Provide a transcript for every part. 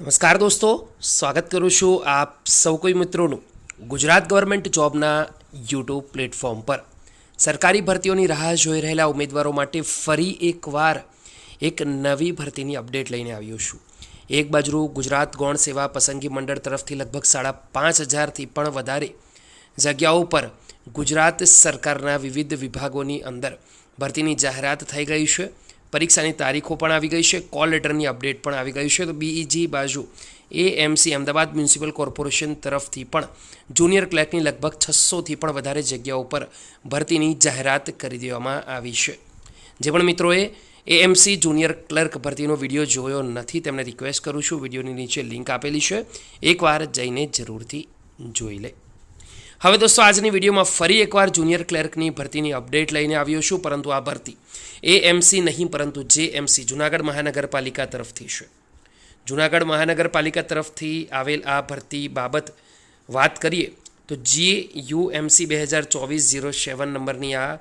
નમસ્કાર દોસ્તો, સ્વાગત કરું છું આપ સૌ કોઈ મિત્રોનું ગુજરાત ગવર્મેન્ટ જોબના યુટ્યુબ પ્લેટફોર્મ પર। સરકારી ભરતીઓની રાહ જોઈ રહેલા ઉમેદવારો માટે ફરી એકવાર એક નવી ભરતીની અપડેટ લઈને આવ્યો છું। એક બાજુ ગુજરાત ગૌણ સેવા પસંદગી મંડળ તરફથી લગભગ 5,500થી પણ વધારે જગ્યાઓ પર ગુજરાત સરકારના વિવિધ વિભાગોની અંદર ભરતીની જાહેરાત થઈ ગઈ છે। પરીક્ષાની તારીખો પણ આવી ગઈ છે, કોલ લેટરની અપડેટ પણ આવી ગઈ છે। તો બીજી બાજુ એએમસી અમદાવાદ મ્યુનિસિપલ કોર્પોરેશન તરફથી પણ જુનિયર ક્લર્કની લગભગ 600થી પણ વધારે જગ્યાઓ પર ભરતીની જાહેરાત કરી દેવામાં આવી છે। જે પણ મિત્રોએ એએમસી જુનિયર ક્લર્ક ભરતીનો વિડીયો જોયો નથી તેમને રિક્વેસ્ટ કરું છું, વિડીયોની નીચે લિંક આપેલી છે, એકવાર જઈને જરૂરથી જોઈ લે। હવે દોસ્તો, આજની વિડીયોમાં ફરી એકવાર જુનિયર ક્લર્કની ભરતીની અપડેટ લઈને આવ્યો છું, પરંતુ આ ભરતી એએમસી નહીં પરંતુ જેએમસી જૂનાગઢ મહાનગરપાલિકા તરફથી છે। જૂનાગઢ મહાનગરપાલિકા તરફથી આવેલ આ ભરતી બાબત વાત કરીએ તો JUMC 2024-07 નંબરની આ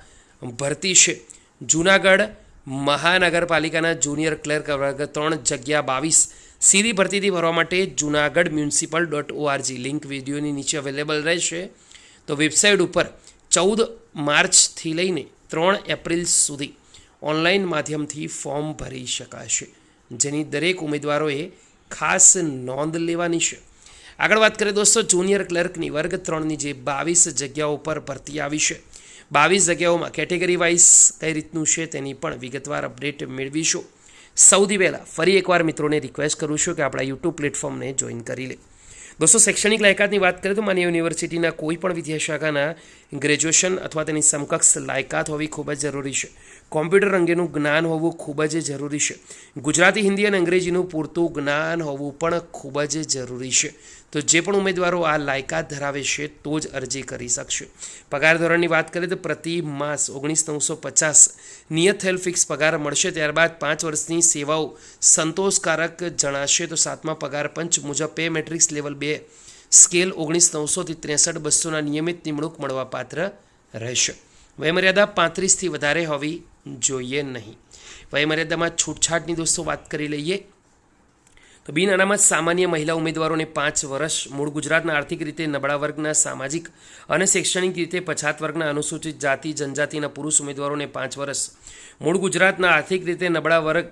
ભરતી છે। જૂનાગઢ મહાનગરપાલિકાના જુનિયર ક્લર્ક વર્ગ 3 જગ્યા 22 સીધી ભરતીથી ભરવા માટે જૂનાગઢ municipal.org લિંક વિડીયોની નીચે અવેલેબલ રહેશે। તો વેબસાઇટ ઉપર 14 માર્ચથી લઈને 3 એપ્રિલ સુધી ઓનલાઈન માધ્યમથી ફોર્મ ભરી શકાશે, જેની દરેક ઉમેદવારોએ ખાસ નોંધ લેવાની છે। આગળ વાત કરીએ દોસ્તો, જુનિયર ક્લર્કની વર્ગ 3ની જે 22 જગ્યાઓ પર ભરતી આવી છે, 22 જગ્યાઓમાં કેટેગરી વાઇઝ કઈ રીતનું છે તેની પણ વિગતવાર અપડેટ મેળવીશું। સૌથી પહેલાં ફરી એકવાર મિત્રોને રિક્વેસ્ટ કરું છું કે આપણા યુટ્યુબ પ્લેટફોર્મને જોઈન કરી લે। દોસ્તો, શૈક્ષણિક લાયકાતની વાત કરીએ તો માન્ય યુનિવર્સિટીના કોઈ પણ વિદ્યાશાખાના ગ્રેજ્યુએશન અથવા તેની સમકક્ષ લાયકાત હોવી ખૂબ જ જરૂરી છે। કોમ્પ્યુટર અંગેનું જ્ઞાન હોવું ખૂબ જ જરૂરી છે। ગુજરાતી, હિન્દી અને અંગ્રેજીનું પૂરતું જ્ઞાન હોવું પણ ખૂબ જ જરૂરી છે। તો જે પણ ઉમેદવારો આ લાયકાત ધરાવે છે તો જ અરજી કરી શકશે। પગાર ધોરણની વાત કરીએ તો પ્રતિ માસ 19,950 નિયત થયેલ ફિક્સ પગાર મળશે। ત્યારબાદ 5 વર્ષની સેવાઓ સંતોષકારક જણાશે તો 7મા પગાર પંચ મુજબ પે મેટ્રિક્સ લેવલ 2 સ્કેલ 19,900થી 63,200ના નિયમિત નિમણૂક મળવાપાત્ર રહેશે। વયમર્યાદા 35થી વધારે હોવી જોઈએ નહીં। વયમર્યાદામાં છૂટછાટની દોસ્તો વાત કરી લઈએ તો બિન અનામત સામાન્ય મહિલા ઉમેદવારોને 5 વર્ષ, મૂળ ગુજરાતના આર્થિક રીતે નબળા વર્ગના, સામાજિક અને શૈક્ષણિક રીતે પછાત વર્ગના, અનુસૂચિત જાતિ જનજાતિના પુરુષ ઉમેદવારોને 5 વર્ષ, મૂળ ગુજરાતના આર્થિક રીતે નબળા વર્ગ,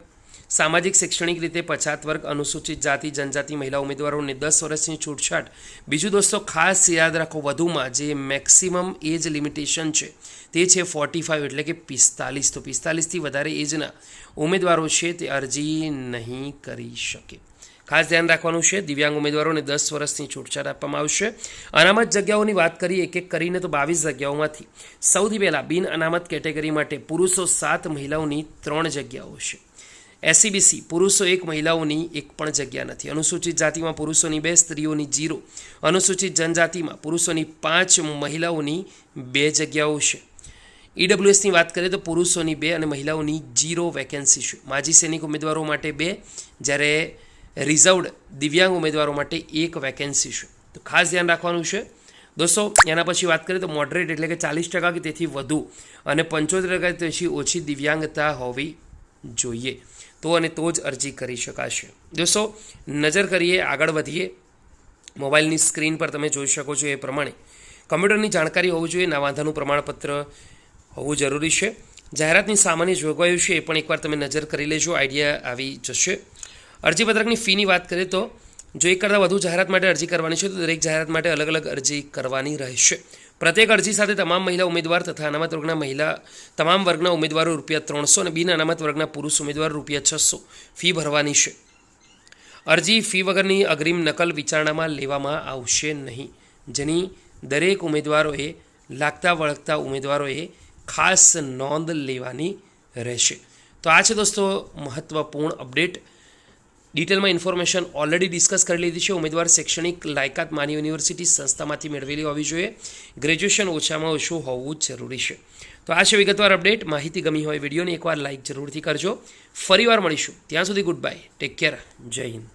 સામાજિક શૈક્ષણિક રીતે પછાત વર્ગ, અનુસૂચિત જાતિ જનજાતિ મહિલા ઉમેદવારોને 10 વર્ષની છૂટછાટ। બીજું દોસ્તો, ખાસ યાદ રાખો, વધુમાં જે મેક્સિમમ એજ લિમિટેશન છે તે છે 45 એટલે કે 45। તો 45થી વધારે એજના ઉમેદવારો છે તે અરજી નહીં કરી શકે। ખાસ ધ્યાન રાખવાનું છે, દિવ્યાંગ ઉમેદવારોને 10 વર્ષની છૂટછાટ આપવામાં આવશે। અનામત જગ્યાઓની વાત કરીએ એક એક કરીને તો 22 જગ્યાઓમાંથી સૌથી પહેલાં બિન અનામત કેટેગરી માટે પુરુષો 7, મહિલાઓની 3 જગ્યાઓ છે। એસસીબીસી પુરુષો 1, મહિલાઓની 1 પણ જગ્યા નથી। અનુસૂચિત જાતિમાં પુરુષોની 2, સ્ત્રીઓની 0। અનુસૂચિત જનજાતિમાં પુરુષોની 5, મહિલાઓની 2 જગ્યાઓ છે। ઈડબ્લ્યુએસની વાત કરીએ તો પુરુષોની 2 અને મહિલાઓની 0 વેકેન્સી છે। માજી સૈનિક ઉમેદવારો માટે 2, જ્યારે રિઝર્વડ દિવ્યાંગ ઉમેદવારો માટે 1 વેકેન્સી છે। તો ખાસ ધ્યાન રાખવાનું છે દોસ્તો। એના પછી વાત કરીએ તો મોડરેટ એટલે કે 40% કે તેથી વધુ અને 75% તેથી ઓછી દિવ્યાંગતા હોવી જોઈએ, તો અને તો જ અરજી કરી શકાશે। દોસ્તો, નજર કરીએ, આગળ વધીએ। મોબાઈલની સ્ક્રીન પર તમે જોઈ શકો છો એ પ્રમાણે કમ્પ્યુટરની જાણકારી હોવી જોઈએ, નાવાંધાનું પ્રમાણપત્ર હોવું જરૂરી છે। જાહેરાતની સામાન્ય જોગવાઈઓ છે એ પણ એકવાર તમે નજર કરી લેજો, આઈડિયા આવી જશે। અરજીપત્રકની ફીની વાત કરીએ તો જો એક કરતાં વધુ જાહેરાત માટે અરજી કરવાની છે તો દરેક જાહેરાત માટે અલગ અલગ અરજી કરવાની રહેશે। પ્રત્યેક અરજી સાથે તમામ મહિલા ઉમેદવાર તથા અનામત વર્ગના તમામ વર્ગના ઉમેદવારો ₹300 અને બિન અનામત વર્ગના પુરુષ ઉમેદવારો ₹600 ફી ભરવાની છે। અરજી ફી વગરની અગ્રિમ નકલ વિચારણામાં લેવામાં આવશે નહીં, જેની દરેક ઉમેદવારોએ લાગતા વળગતા ઉમેદવારોએ ખાસ નોંધ લેવાની રહેશે। તો આ છે દોસ્તો મહત્ત્વપૂર્ણ અપડેટ। ડિટેલમાં ઇન્ફોર્મેશન ઓલરેડી ડિસ્કસ કરી લીધી છે। ઉમેદવાર શૈક્ષણિક લાયકાત માન્ય યુનિવર્સિટી સંસ્થામાંથી મેળવેલી હોવી જોઈએ, ગ્રેજ્યુએશન ઓછામાં ઓછું હોવું જ જરૂરી છે। તો આ છે વિગતવાર અપડેટ। માહિતી ગમી હોય વિડીયોને એકવાર લાઇક જરૂરથી કરજો। ફરીવાર મળીશું, ત્યાં સુધી ગુડ બાય, ટેક કેર, જય હિન્દ।